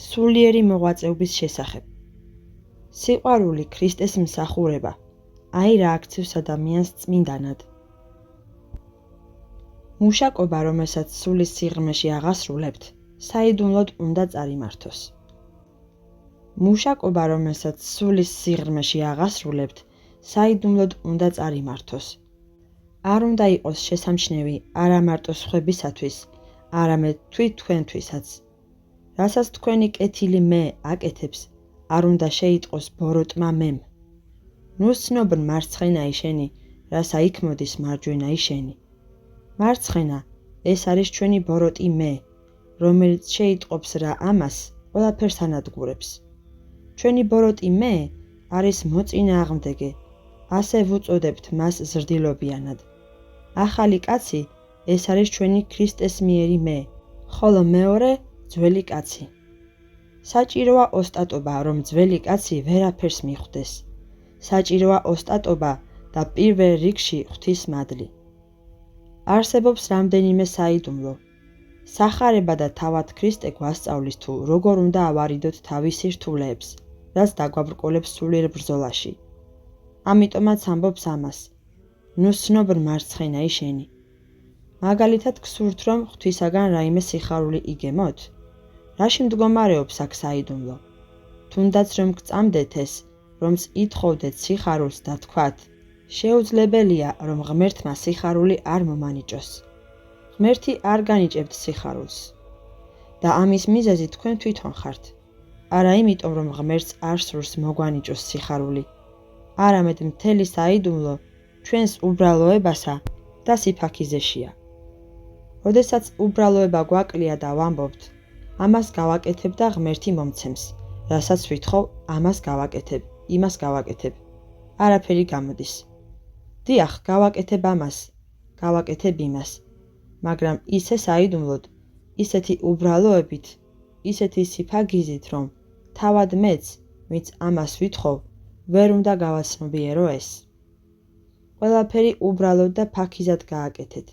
სულიერი მოღვაწეობის შესახებ. სიყვარული ქრისტეს მსახურება, აი რა აქცევს ადამიანს წმინდანად. მუშაკობა, რომელსაც სულის სიღრმეში აღასრულებთ, საიდუმლოდ უნდა წარიმართოს. მუშაკობა, რომელსაც სულის სიღრმეში აღასრულებთ, საიდუმლოდ უნდა წარიმართოს. არ უნდა იყოს შესამჩნევი არა მარტო სხვებისათვის, არამედ თქვენთვისაც. რასაც თქვენი კეთილი მე აკეთებს, არ უნდა შეიტყოს ბოროტმა მემ. ნუ ცნობ მარცხენა იშენი, რასა იქ მოდის მარჯვენა იშენი. მარცხენა, ეს არის ჩვენი ბოროტი მე, რომელიც შეიტყობს რა ამას, ყველაფერს ანადგურებს. ჩვენი ბოროტი მე არის მოწინააღმდეგე, ასე ვუწოდებთ მას ზრდილობიანად. ახალი კაცი, ეს არის ჩვენი ქრისტეს მიერი მე, ხოლო მეორე ძველი კაცი. საჭიროა ოსტატობა, რომ ძველი კაცი ვერაფერს მიხვდეს. საჭიროა ოსტატობა და პირველ რიგში ღვთისმადლი. არსებობს რამდენიმე საიდუმლო. სახარება და თავად ქრისტე გვასწავლის თუ როგორ უნდა ავარიდოთ თავისი რთულეებს, რაც დაგვაბრკოლებს სულიერ ბრძოლაში. ამიტომაც ამბობს ამას. ნუ ცნობ მარცხენა იშენი. მაგალითად გსურთ, რომ ღვთისაგან რაიმე სიხარული იგემოთ? რაში მდგომარეობს აქ საიდუმლო? თუნდაც რომ გწამდეთ ეს, რომც ითხოვდეთ სიხარულს და თქვათ, შეუძლებელია, რომ ღმერთმა სიხარული არ მომანიჭოს. ღმერთი არ განიჭებთ სიხარულს. და ამის მიზეზი თქვენ თვითონ ხართ. არა იმიტომ, რომ ღმერთს არ სურს მოგვანიჭოს სიხარული, არამედ მთელი საიდუმლო ჩვენს უბრალოებასა და სიფაქიზეშია. როდესაც უბრალოება გვაკლია და ვამბობთ, ამას გავაკეთებ და ღმერთი მომცემს, რასაც ვითხოვ, ამას გავაკეთებ, იმას გავაკეთებ. არაფერი გამოდის. დიახ, გავაკეთებ ამას, გავაკეთებ იმას, მაგრამ ისე საიდუმლოდ, ისეთი უბრალოებით, ისეთი სიფაგიზით, რომ თავად მეც, ვინც ამას ვითხოვ, ვერ უნდა გავაცნობიერო ეს. ყველაფერი უბრალოდ და ფაქიზად გააკეთეთ.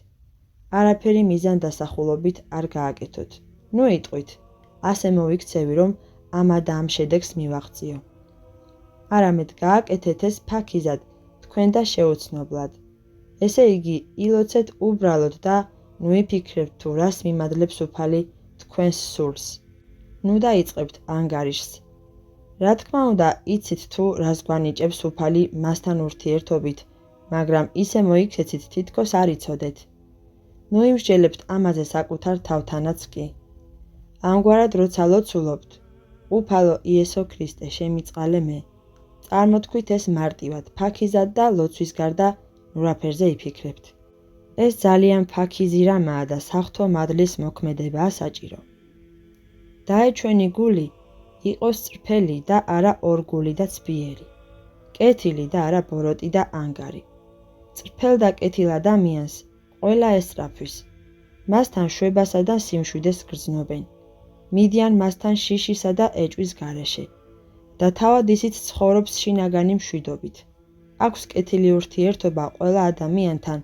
არაფერი მიზანდასახულობით არ გააკეთოთ. ნუ იტყვით, ასე მოვიქცევი, რომ ამა და ამ შედეგს მივაღწიო. არამედ გააკეთეთ ეს ფაქიზად, თქვენ და შეუცნობლად. ესე იგი, ილოცეთ უბრალოდ და ნუ იფიქრებთ თუ რას მიმადლებს უფალი თქვენს სულს. ნუ დაიწყებთ ანგარიშს. რა თქმა უნდა, იცით თუ რას გვანიჭებს უფალი მასთან ურთიერთობით, მაგრამ ისე მოიქცეთ თითქოს არ იცოდეთ. ნუ იმსჯელებთ ამაზე საკუთარ თავთანაც კი. ამგვარად როცა ლოცულობთ, უფალო იესო ქრისტე შემიწყალე მე, წარმოთქვით ეს მარტივად, ფაქიზად და ლოცვის გარდა ნურაფერზე იფიქრებთ. ეს ძალიან ფაქიზი რამაა და საღვთო მადლის მოქმედებაა საჭირო. დაეჩვენი გული იყოს წრფელი და არა ორგული და ცბიერი, კეთილი და არა ბოროტი და ანგარი. წრფელ და კეთილ ადამიანს ყველა ესწრაფვის, მასთან შვებასა და სიმშვიდეს გრძნობენ, მიდიან მასთან შიშისა და ეჭვის გარეშე და თავად ისიც ცხოვრობს შინაგანი მშვიდობით. აქვს კეთილი ურთიერთობა ყველა ადამიანთან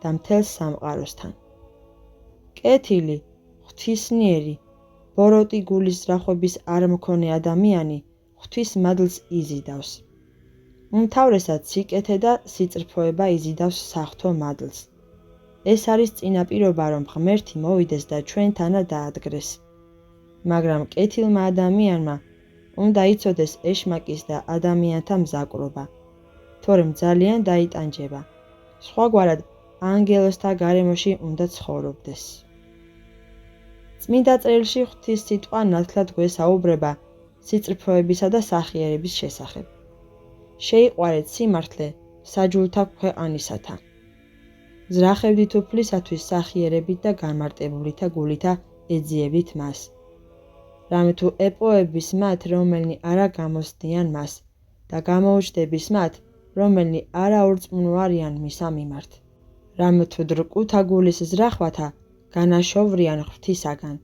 და მთელ სამყაროსთან. კეთილი, ღვთისმიერი, ბოროტი გულის ზრახვების არ მქონე ადამიანი ღვთის მადლს იზიდავს. უმთავრესად სიკეთე და სიწრფოება იზიდავს საღვთო მადლს. ეს არის წინაპირობა, რომ ღმერთი მოვიდეს და ჩვენთანა დაადგრეს. მაგრამ კეთილმა ადამიანმა უნდა იცოდეს ეშმაკის და ადამიანთა მზაკვრობა, თორემ ძალიან დაიტანჯება. სხვაგვარად ანგელოზთა გარემოში უნდა ცხოვრობდეს. წმინდა წერილში ღვთის სიტყვა ნათლად გვესაუბრება სიწრფოებისა და სახიერების შესახებ. შეიყვარეთ სიმართლე საჯულთა ქვეყანისათა. ზრახევდით უფლისათვის სახიერებით და განმარტებულითა გულითა ეძიებით მას. რამე თუ ეპოების მათ, რომელნი არა გამოსდიან მას და გამოუჩდების მათ, რომელნი არა ურწმუნო არიან მისა მიმართ. რამე თუ დრკუთა გულის ზრახვათა განაშოვრიან ღვთისაგან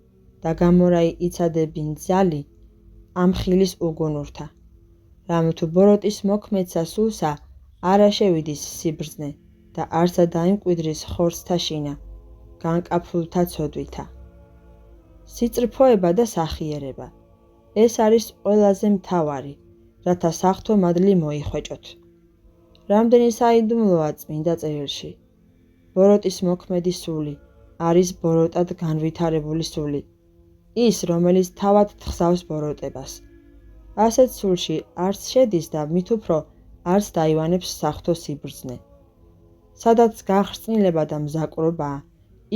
და გამორაი იცადებინ ძალი ამ ხილის უგუნურთა. რამე თუ ბოროტის მოქმედსა სულსა არა შევიდის სიბრძნე და არცა დაიმკვიდრის ხორცთა შინა, განკაფულთა ცოდვითა. სიწრფოება და სახიერება. ეს არის ყველაზე მთავარი, რათა საღვთო მადლი მოიხვეჭოთ. რამდენი საიდუმლოა წმინდა წერილში. ბოროტის მოქმედი სული არის ბოროტად განვითარებული სული, ის, რომელიც თავად თხზავს ბოროტებას. ასეთ სულში არც შედის და მით უფრო არც დაივანებს საღვთო სიბრძნე. სადაც გახრწნილება და მზაკვრობაა,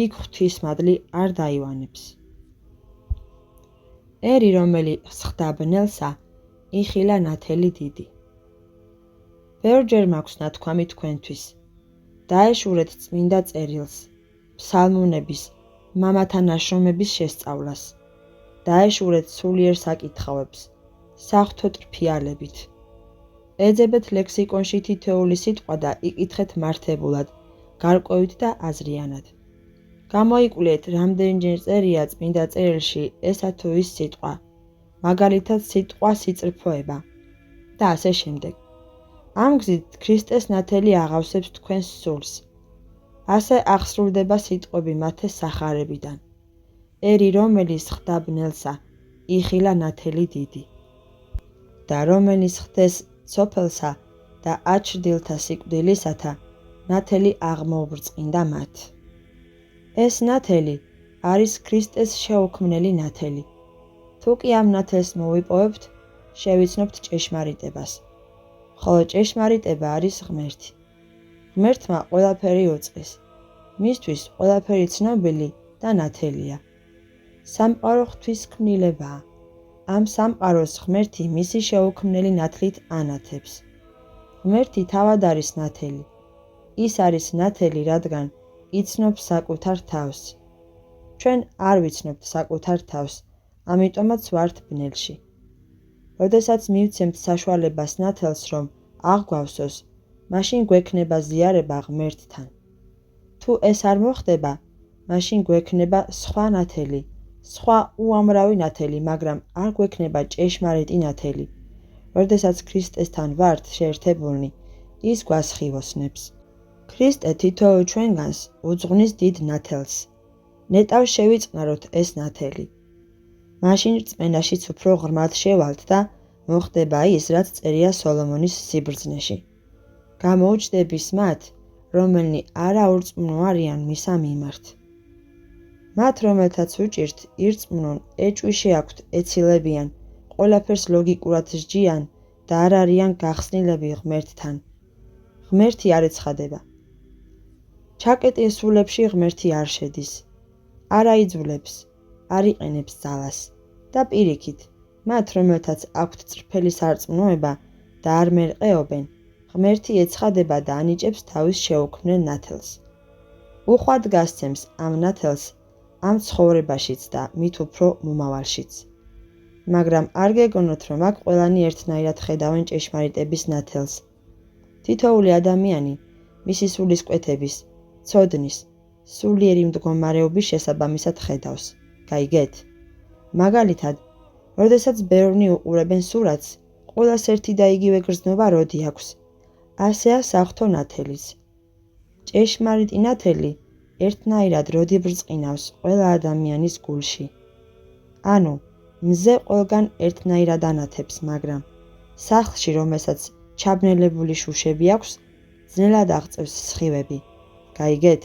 იქ ღვთისმადლი არ დაივანებს. ერი, რომელიც სხდა ბნელსა, იხილა ნათელი დიდი. ბევრჯერ მაქვს ნათქვამი თქვენთვის. დაეშურეთ წმინდა წერილს, ფსალმუნების, მამათა ნაშრომების შესწავლას. დაეშურეთ სულიერ საკითხავებს, საღვთო ტრფიალებით. ეძებეთ ლექსიკონში თითოეული სიტყვა და იკითხეთ მართებულად, გარკვევით და აზრიანად. გამოიკვლიეთ, რამდენჯერ წერია წმინდა წერილში ესა თუ ის სიტყვა, მაგალითად სიტყვა სიწრფოება და ასე შემდეგ. ამ გზით ქრისტეს ნათელი აღავსებს თქვენს სულს. ასე აღსრულდება სიტყვები მათე სახარებიდან. ერი, რომელიც ხდა ბნელსა, იხილა ნათელი დიდი. და რომელიც ხდეს სოფელსა და აჩრდილთა სიკვდილისათა, ნათელი აღმოუბრწყინდა მათ. ეს ნათელი არის ქრისტეს შეუქმნელი ნათელი. თუ კი ამ ნათელს მოვიპოვებთ, შევიცნობთ ჭეშმარიტებას. ხოლო ჭეშმარიტება არის ღმერთი. ღმერთმა ყველაფერი უწყის. მისთვის ყველაფერი ცნობილი და ნათელია. სამყარო ღვთისქმნილებაა. ამ სამყაროს ღმერთი მისი შეუქმნელი ნათლით ანათებს. ღმერთი თავად არის ნათელი. ის არის ნათელი, რადგან იცნობს საკუთარ თავს. ჩვენ არ ვიცნობთ საკუთარ თავს, ამიტომაც ვართ ბნელში. როდესაც მივცემთ საშუალებას ნათელს, რომ აღგვავსოს, მაშინ გვექნება ზიარება ღმერთთან. თუ ეს არ მოხდება, მაშინ გვექნება სხვა ნათელი, სხვა უამრავი ნათელი, მაგრამ არ გვექნება ჭეშმარიტი ნათელი. როდესაც ქრისტესთან ვართ შეერთებულნი, ის გვასხივოსნებს. ქრისტე თითოეულ ჩვენგანს უძღვნის დიდ ნათელს. ნეტავ შევიწყნაროთ ეს ნათელი. მაშინ რწმენაშიც უფრო ღრმად შევალთ და მოხდება ის, რაც წერია სოლომონის სიბრძნეში. გამოუჩდების მათ, რომელნი არაურწმუნო არიან მისა მიმართ. მათ, რომელთაც უჭირთ, ირწმუნონ, ეჭვი აქვთ, ეცილებიან, ყველაფერს ლოგიკურად სჯიან და არ არიან გახსნილები ღმერთთან. ღმერთი არ ეცხადება. ჩაკეტილ სულებში ღმერთი არ შედის. არ აიძულებს, არ იყენებს ძალას და პირიქით, მათ, რომელთაც აქვთ წრფელი სარწმუნოება და არ მერყეობენ, ღმერთი ეცხადება და ანიჭებს თავის შეუქმნელ ნათელს. უხვად გასცემს ამ ნათელს ამ ცხოვრებაშიც და მით უფრო მომავალშიც. მაგრამ არ გეგონოთ, რომ აქ ყველანი ერთნაირად ხედავენ ჭეშმარიტების ნათელს. თითოეული ადამიანი მისი სულის კვეთების, ცოდნის, სულიერი მდგომარეობის შესაბამისად ხედავს. გაიგეთ? მაგალითად, როდესაც ბევრნი უყურებენ სურათს, ყველას ერთი და იგივე გრძნობა როდი აქვს. ასეა საღვთო ნათელიც. ჭეშმარიტი ნათელი ერთნაირად როდი ბრწყინავს ყველა ადამიანის გულში. ანუ, მზე ყველგან ერთნაირად ანათებს, მაგრამ სახლში, რომელსაც ჩაბნელებული შუშები აქვს, ძნელად აღწევს სხივები. გაიგეთ?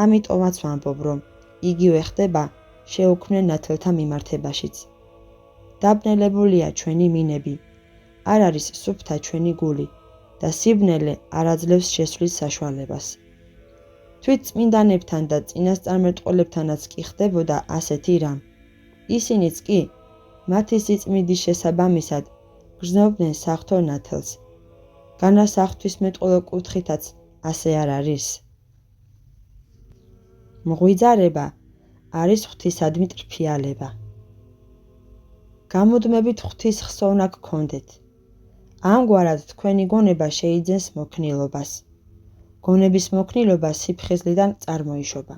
ამიტომაც ვამბობ, რომ იგივე ხდება შეუქმნელ ნათელთა მიმართებაშიც. დაბნელებულია ჩვენი მინები, არ არის სუფთა ჩვენი გული და სიბნელე არ აძლევს შესვლის საშუალებას. თვით წმინდანებთან და წინასწარმეტყველებთანაც კი ხდებოდა ასეთი რამ. ისინიც კი, მათი სიწმინდის შესაბამისად, გრძნობდნენ საღვთო ნათელს. განა საღვთისმეტყველო კუთხითაც ასე არ არის. მღვიძარება არის ღვთისადმი ტრფიალება. გამუდმებით ღვთის ხსოვნა გქონდეთ. ამგვარად თქვენი გონება შეიძენს მოქნილობას. გონების მოქნილობა სიფხიზლიდან წარმოიშობა.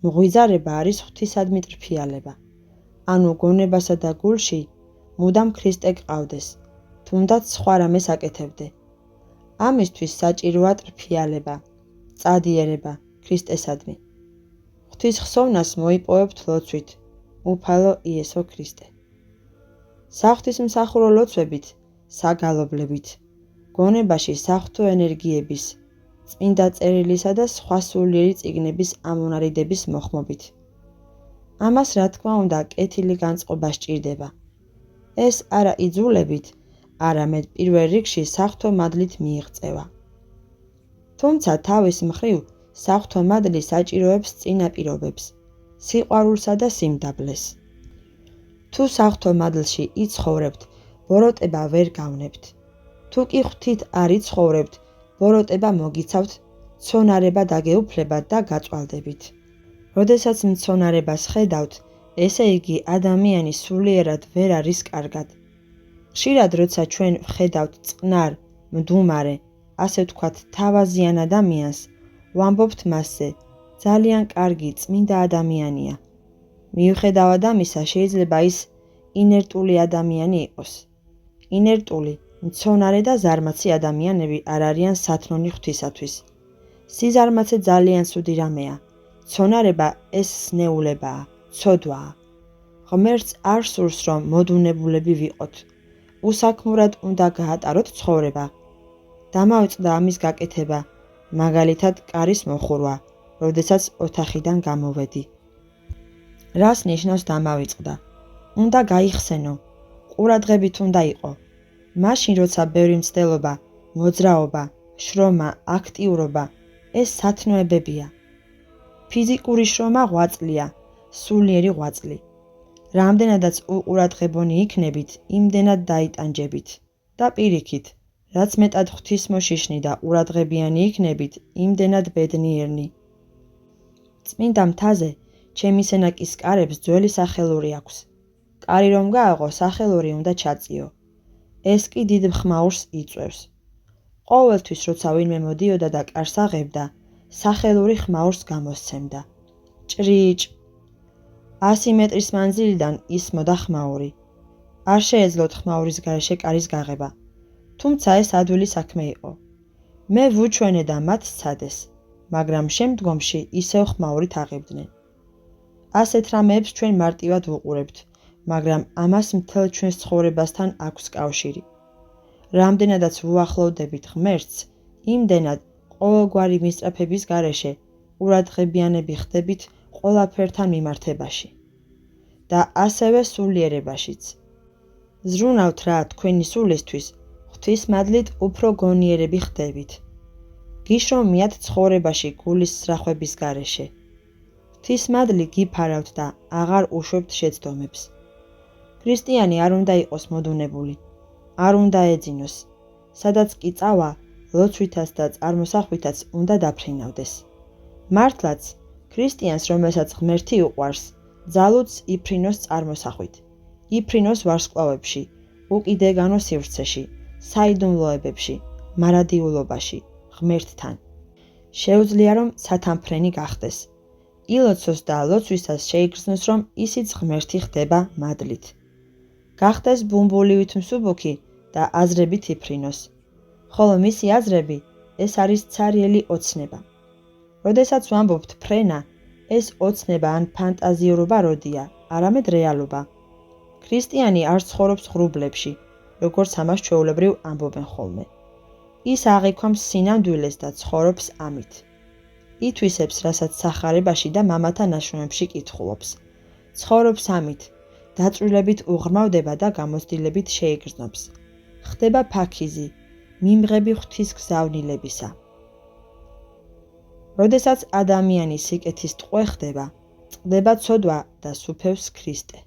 მღვიძარება არის ღვთისადმი ტრფიალება. ანუ გონებასა და გულში მუდამ ქრისტე გყავდეს, თუნდაც სხვა რამეს აკეთებდე. ამისთვის საჭიროა ტრფიალება, წადიერება ქრისტესადმი. ღვთის ხსოვნას მოიპოვებთ ლოცვით, უფალო იესო ქრისტე. საღვთისმსახურო ლოცვებით, საგალობლებით, გონებაში საღვთო ენერგიების, წმინდა წერილისა და სხვა სულიერი წიგნების ამონარიდების მოხმობით. ამას რა თქმა უნდა კეთილი განწყობა სჭირდება. ეს არა იძულებით, არამედ პირველ რიგში საღვთო მადლით მიიღწევა. თუმცა თავის მხრივ საღვთო მადლი საჭიროებს წინაპირობებს, სიყვარულსა და სიმდაბლეს. თუ საღვთო მადლში იცხოვრებთ, ბოროტება ვერ გავნებთ. თუ კი ღვთით არ იცხოვრებთ, ბოროტება მოგიცავთ, მცონარება დაგეუფლებათ და გაწვალდებით. როდესაც მცონარებას ხედავთ, ესე იგი ადამიანი სულიერად ვერ არის კარგად. ხშირად როცა ჩვენ ვხედავთ წყნარ, მდუმარე, ასე ვთქვათ თავაზიან ადამიანს, ვამბობთ მასზე, ძალიან კარგი, წმინდა ადამიანია. მიუხედავად ამისა, შეიძლება ის ინერტული ადამიანი იყოს. ინერტული, მცონარე და ზარმაცი ადამიანები არ არიან სათნონი ღვთისათვის. სიზარმაცე ძალიან ცუდი რამეა. მცონარება ეს სნეულებაა, ცოდვაა. ღმერთს არ სურს, რომ მოდუნებულები ვიყოთ. უსაქმურად უნდა გაატაროთ ცხოვრება. დამავიწყდა ამის გაკეთება, მაგალითად კარის მოხურვა, როდესაც ოთახიდან გამოვედი. რას ნიშნავს დამავიწყდა? უნდა გაიხსენო, ყურადღებით უნდა იყო. მაშინ როცა ბევრი მცდელობა, მოძრაობა, შრომა, აქტიურობა, ეს სათნოებებია. ფიზიკური შრომა ღვაწლია, სულიერი ღვაწლი. რამდენადაც უყურადღებონი იქნებით, იმდენად დაიტანჯებით. და პირიქით, რაც მეტად ღვთისმოშიშნი და ყურადღებიანი იქნებით, იმდენად ბედნიერნი. წმინდა მთაზე, ჩემი სენაკის კარებს ძველი სახელური აქვს. კარი რომ გააღო, სახელური უნდა ჩაწიო. ეს კი დიდ ხმაურს იწვევს. ყოველთვის როცა ვინმე მოდიოდა და კარს აღებდა, სახელური ხმაურს გამოსცემდა. ჭრიჭ. 100 მეტრის მანძილიდან ისმოდა ხმაური. არ შეეძლოთ ხმაურის გარეშე კარის გაღება. თუმცა ეს ადვილი საქმე იყო. მე ვუჩვენე და მათ სცადეს, მაგრამ შემდგომში ისევ ხმაურით აღებდნენ. ასეთ რამეებს ჩვენ მარტივად ვუყურებთ, მაგრამ ამას მთელ ჩვენს ცხოვრებასთან აქვს კავშირი. რამდენადაც ვუახლოვდებით ღმერთს, იმდენად ყოველგვარი მისწრაფების გარეშე ყურადღებიანები ხდებით ყველაფერთან მიმართებაში და ასევე სულიერებაშიც. ზრუნავთ რა თქვენი სულისთვის, ღვთის მადლით უფრო გონიერები ხდებით. გიშრომიათ ცხოვრებაში გულის სრახვების გარეშე. ღვთის მადლი გიფარავთ და აღარ უშვებთ შეცდომებს. ქრისტიანი არ უნდა იყოს მოდუნებული, არ უნდა ეძინოს. სადაც კი წავა, ლოცვითაც და წარმოსახვითაც უნდა დაფრინავდეს. მართლაც, ქრისტიანს, რომელსაც ღმერთი უყვარს, ძალუც იფრინოს წარმოსახვით, იფრინოს ვარსკვლავებში, უკიდეგანო სივრცეში, საიდუმლოებებში, მარადიულობაში, ღმერთთან. შეუძლია რომ სათანფრენი გახდეს. ილოცოს და ლოცვისას შეიგრძნოს, რომ ისიც ღმერთი ხდება მადლით. გახდეს ბუმბულივით მსუბუქი და აზრებით იფრინოს. ხოლო მისი აზრები, ეს არის ცარიელი ოცნება. როდესაც ვამბობთ ფრენა, ეს ოცნება ან ფანტაზიურობა როდია, არამედ რეალობა. ქრისტიანი არ ცხოვრობს ღრუბლებში, როგორც ამას ჩვეულებრივ ამბობენ ხოლმე. ის აღიქვამს სინამდვილეს და ცხოვრობს ამით. ითვისებს, რასაც სახარებაში და მამათა ნაშრომებში კითხულობს. ცხოვრობს ამით, დაწვრილებით უღრმავდება და გამოცდილებით შეიგრძნობს. ხდება ფაქიზი, მიმღები ღვთისგზავნილებისა. როდესაც ადამიანი სიკეთის ტყვე ხდება, წყდება ცოდვა და სუფევს ქრისტე.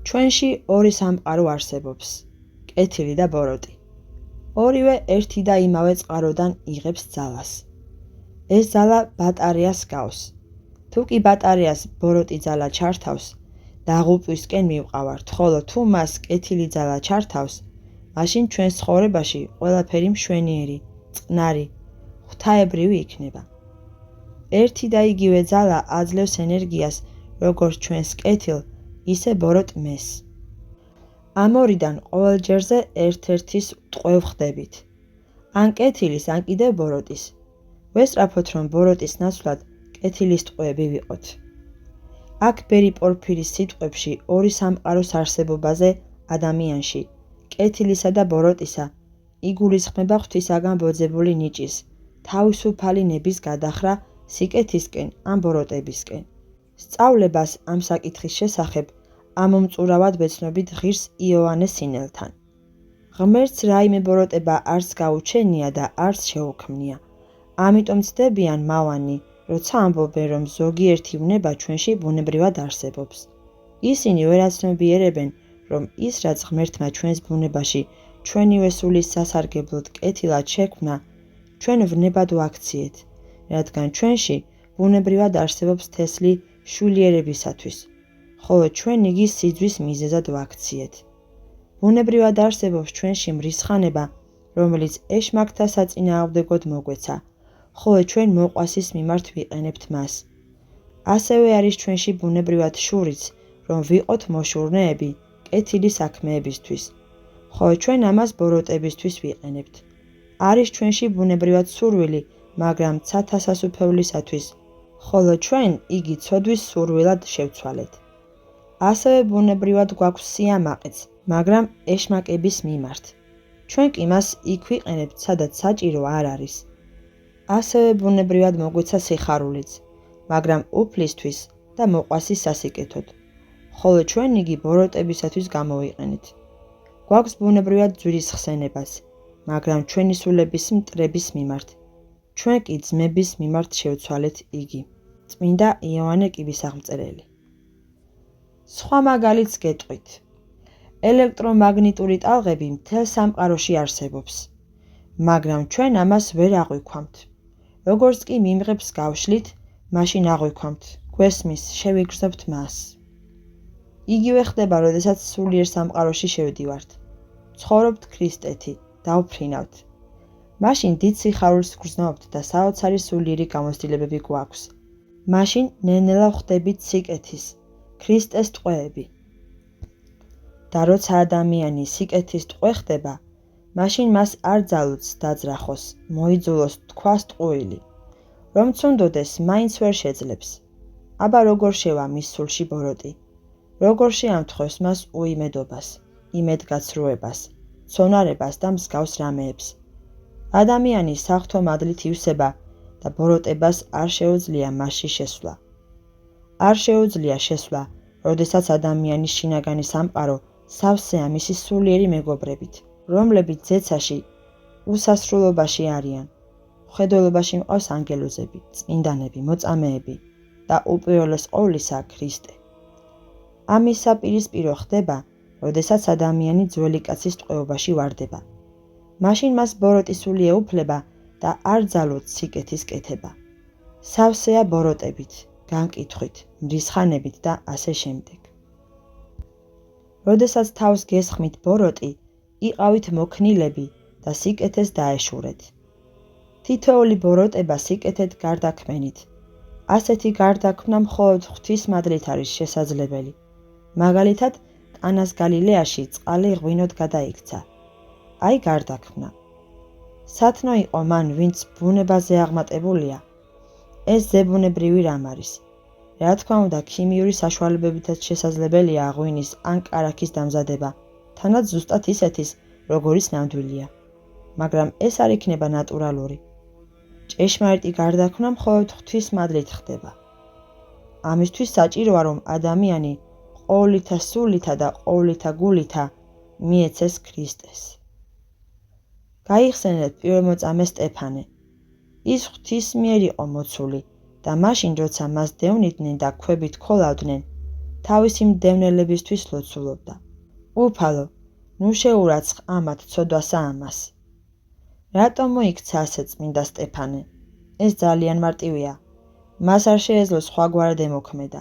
ჩვენში ორი სამყარო არსებობს, კეთილი და ბოროტი. ორივე ერთი და იმავე წყაროდან იღებს ძალას. ეს ძალა ბატარეას გავს. თუ კი ბატარეას ბოროტი ძალა ჩართავს, დაღუპვისკენ მივყავართ, ხოლო თუ მას კეთილი ძალა ჩართავს, მაშინ ჩვენს ცხოვრებაში ყველაფერი მშვენიერი, წყნარი, ღვთაებრივი იქნება. ერთი და იგივე ძალა აძლევს ენერგიას, როგორც ჩვენს კეთილ, ისე ბოროტ მეს. ამ ორიდან ყოველ ჯერზე ერთ-ერთის ტყვე ვხდებით. ან კეთილის, ან კიდევ ბოროტის. ვესწრაფოთ, რომ ბოროტის ნაცვლად კეთილის ტყვეები ვიყოთ. აქ ბერი პორფირის სიტყვებში ორი სამყაროს არსებობაზე ადამიანში, კეთილისა და ბოროტისა, იგულისხმება ღვთისაგან ბოძებული ნიჭის, თავისუფალი ნების გადახრა სიკეთისკენ ან ბოროტებისკენ. სწავლებას ამ საკითხის შესახებ ამომწურავად ვეცნობით ღირს იოანეს სინელთან. ღმერთს რაიმე ბოროტება არც გაუჩენია და არც შეუქმნია. ამიტომ ცდებიან მავანი, როცა ამბობენ, რომ ზოგიერთი უნება ჩვენში ბუნებრივად არსებობს. ისინი ვერ აცნობიერებენ, რომ ის, რაც ღმერთმა ჩვენს ბუნებაში ჩვენივე სულის სასარგებლოდ კეთილად შექმნა, ჩვენ ვნებად ვაქციეთ, რადგან ჩვენში ბუნებრივად არსებობს თესლი შვილიერებისათვის, ხოლო ჩვენ იგი სიძვის მიზეზად ვაქციეთ. ბუნებრივად არსებობს ჩვენში მრისხანება, რომელიც ეშმაკთა საწინააღმდეგოდ მოგვეცა, ხოლო ჩვენ მოყვასის მიმართ ვიყენებთ მას. ასევე არის ჩვენში ბუნებრივად შურიც, რომ ვიყოთ მოშურნეები კეთილი საქმეებისთვის, ხოლო ჩვენ ამას ბოროტებისთვის ვიყენებთ. არის ჩვენში ბუნებრივად სურვილი, მაგრამ ცათა სასუფევლისათვის, ხოლო ჩვენ იგი ცოდვის სურვილად შევცვალეთ. ასევე ბუნებრივად გვაქვს სიამაყეც, მაგრამ ეშმაკების მიმართ. ჩვენ კი მას იქ ვიყენებთ, სადაც საჭირო არ არის. ასევე ბუნებრივად მოგვეცა სიხარულიც, მაგრამ უფლისთვის და მოყვასის სასიკეთოდ, ხოლო ჩვენ იგი ბოროტებისათვის გამოვიყენეთ. გვაქვს ბუნებრივად ძვირის ხსენებას, მაგრამ ჩვენი სულების მტრების მიმართ. ჩვენ კი ძმების მიმართ შევცვალეთ იგი. წმინდა იოანე კიბისაღმწერელი. სხვა მაგალითს გეტყვით. ელექტრომაგნიტური ტალღები მთელ სამყაროში არსებობს, მაგრამ ჩვენ ამას ვერ აღვიქვამთ. როგორც კი მიმღებს გავშლით, მაშინ აღვიქვამთ, გვესმის, შევიგრძნობთ მას. იგივე ხდება, როდესაც სულიერ სამყაროში შევდივართ. ცხოვრობთ ქრისტეთი, დავფრინავთ. მაშინ დიდ სიხარულს ვგრძნობთ და საოცარი სულიერი გამოცდილებები გვაქვს. მაშინ ნელ-ნელა ვხდებით სიკეთის, ქრისტეს ტყვეები. და როცა ადამიანი სიკეთის ტყვე ხდება, მაშინ მას არ ძალუძს დაძრახოს, მოიძულოს თქვას ტყუილი. რომ ცუნდოდეს, მაინც ვერ შეძლებს. აბა როგორ შევა მის სულში ბოროტი? როგორ შეამთხვევს მას უიმედობას, იმედგაცრუებას, ცონარებას და მსგავს რამეებს? ადამიანი საღვთო მადლით ივსება და ბოროტებას არ შეუძლია მასში შესვლა. არ შეუძლია შესვლა, როდესაც ადამიანის შინაგანი სამყარო სავსეა მისი სულიერი მეგობრებით, რომლებიც ზეცაში, უსასრულობაში არიან. მხედველობაში მყავს ანგელოზები, წმინდანები, მოწამეები და უპირველეს ყოვლისა ქრისტე. ამის საპირისპირო ხდება, როდესაც ადამიანი ძველი კაცის ტყვეობაში ვარდება. მაშინ მას ბოროტი სული ეუფლება და არ ძალუძს სიკეთის კეთება. სავსეა ბოროტებით, განკითხვით, მრისხანებით და ასე შემდეგ. როდესაც თავს გესხმით ბოროტი, იყავით მოქნილები და სიკეთეს დაეშურეთ. თითოეული ბოროტება სიკეთეთ გარდაქმენით. ასეთი გარდაქმნა მხოლოდ ღვთის მადლით არის შესაძლებელი. მაგალითად, კანას გალილეაში წყალი ღვინოდ გადაიქცა. აი გარდაქმნა. სათნო იყო მან, ვინც ბუნებაზე აღმატებულია. ეს ზებუნებრივი რამ არის. რა თქმა უნდა, ქიმიური საშუალებებითაც შესაძლებელია ღვინის ან კარაქის დამზადება, თანაც ზუსტად ისეთის, როგორიც ნამდვილია. მაგრამ ეს არ იქნება ნატურალური. ჭეშმარიტი გარდაქმნა მხოლოდ ღვთის მადლით ხდება. ამისთვის საჭიროა, რომ ადამიანი ყოვლითა სულითა და ყოვლითა გულითა მიეცეს ქრისტეს. გაიხსენეთ პირველმოწამე სტეფანე. ის ღვთის მიერ იყო მოცული და მაშინ, როცა მას დევნიდნენ და ქვებით ქოლავდნენ, თავისი მდევნელებისთვის ლოცულობდა. უფალო, ნუ შეურაცხ ამათ ცოდვასა ამას. რატომ მოიქცა ასე წმინდა სტეფანე? ეს ძალიან მარტივია. მას არ შეეძლო სხვაგვარად ემოქმედა.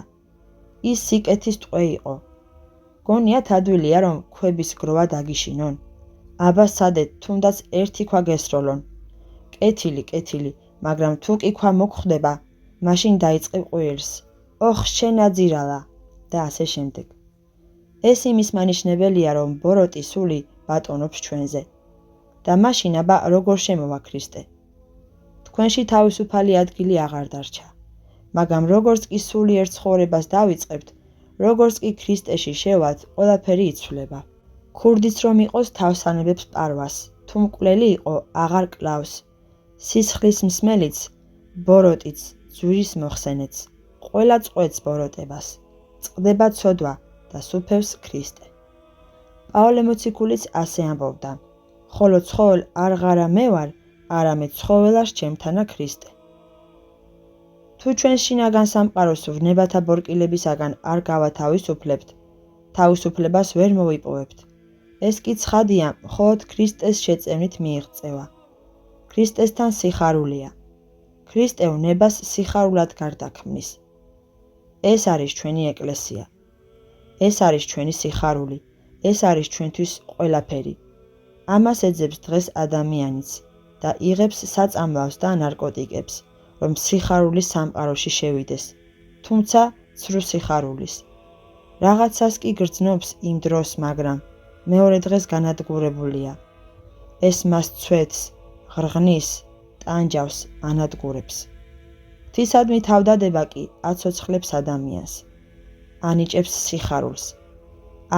ის სიკეთის ტყვე იყო. გონიათ ადვილია, რომ ქვების გროვა დაგიშინონ? აბა სადეთ, თუნდაც ერთი ქვა გესროლონ. კეთილი, კეთილი, მაგრამ თუ კი ქვა მოგხვდება, მაშინ დაიწყებ ყვირს. ოხ, შენაძირალა და ასე შემდეგ. ეს იმის მანიშნებელია, რომ ბოროტი სული ბატონობს ჩვენზე. და მაშინ აბა როგორ შემოვა ქრისტე? თქვენში თავისუფალი ადგილი აღარ დარჩა. მაგრამ როგორც კი სულიერ ცხოვრებას დავიწყებთ, როგორც კი ქრისტეში შევალთ, ყველაფერი იცვლება. ქურდიც რომ იყოს თავს ანებებს პარვას, თუ მკვლელი იყო აღარ კლავს, სისხლის მსმელიც, ბოროტიც, ძვირის მოხსენეც, ყველა წყვეტს ბოროტებას, წყდება ცოდვა და სუფევს ქრისტე. პაოლე მოციქულიც ასე ამბობდა, ხოლო ცხოველ არ ღარა მე ვარ, არამედ ცხოველას ჩემთანა ქრისტე. თუ ჩვენ შინაგან სამყაროს ვნებათა ბორკილებისაგან არ გავათავისუფლებთ, თავისუფლებას ვერ მოვიპოვებთ. ეს კი ცხადია, მხოლოდ ქრისტეს შეწევნით მიიღწევა. ქრისტესთან სიხარულია. ქრისტე ვნებას სიხარულად გარდაქმნის. ეს არის ჩვენი ეკლესია. ეს არის ჩვენი სიხარული, ეს არის ჩვენთვის ყველაფერი. ამას ეძებს დღეს ადამიანიც და იღებს საწამლავს და ნარკოტიკებს, რომ სიხარულის სამყაროში შევიდეს, თუმცა ცრუ სიხარულის. რაღაცას კი გრძნობს იმ დროს, მაგრამ მეორე დღეს განადგურებულია. ეს მას ცვეთს, ღრღნის, ტანჯავს, ანადგურებს. ღვთისადმი თავდადება კი აცოცხლებს ადამიანს, ანიჭებს სიხარულს,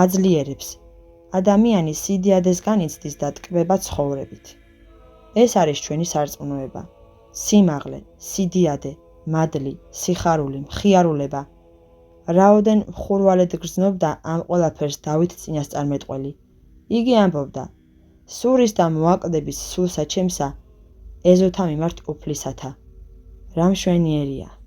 აძლიერებს, ადამიანი სიდიადეს განიცდის და ტკბება ცხოვრებით. ეს არის ჩვენი სარწმუნოება, სიმაღლე, სიდიადე, მადლი, სიხარული, მხიარულება. რაოდენ მხურვალედ გრძნობდა ამ ყველაფერს დავით წინასწარმეტყველი. იგი ამბობდა, სურის და მოაკლდების სულსა ჩემსა, ეზოთა მიმართ უფლისათა. რა მშვენიერია!